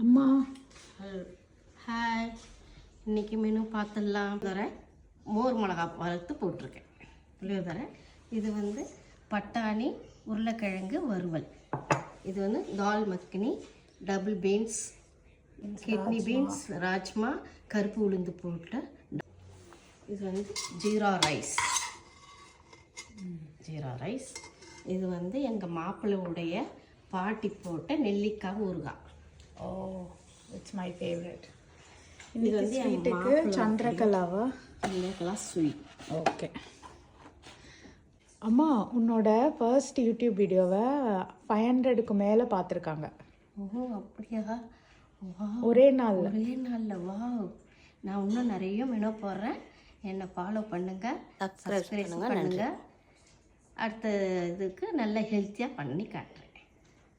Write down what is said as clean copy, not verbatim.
அம்மா ஹாய், இன்றைக்கி மெனு பார்த்துடலாம். தரேன் மோர் மிளகா வறுத்து போட்டிருக்கேன். புளியோதரை. இது வந்து பட்டாணி உருளைக்கிழங்கு வறுவல். இது வந்து dal makhani, double beans, kidney beans, rajma, கருப்பு உளுந்து போட்டு. இது வந்து ஜீரா ரைஸ். இது வந்து எங்கள் மாப்பிள்ளையுடைய பாட்டி போட்ட நெல்லிக்காய் ஊறுகாய். ஓ, இட்ஸ் மை ஃபேவரட். இது வந்து ஸ்வீட்டுக்கு சந்திரகலாவா? சந்திரகலா ஸ்வீட். ஓகே அம்மா, உன்னோட ஃபர்ஸ்ட் யூடியூப் வீடியோவை 500க்கு மேலே பார்த்துருக்காங்க. ஓஹோ, அப்படியா? வா, ஒரே நாளில் வா. நான் இன்னும் நிறைய மெனு போடுறேன். என்னை ஃபாலோ பண்ணுங்கள், சப்ஸ்கிரைப் பண்ணுங்கள். அடுத்த இதுக்கு நல்ல ஹெல்த்தியாக பண்ணி காட்டுறேன்.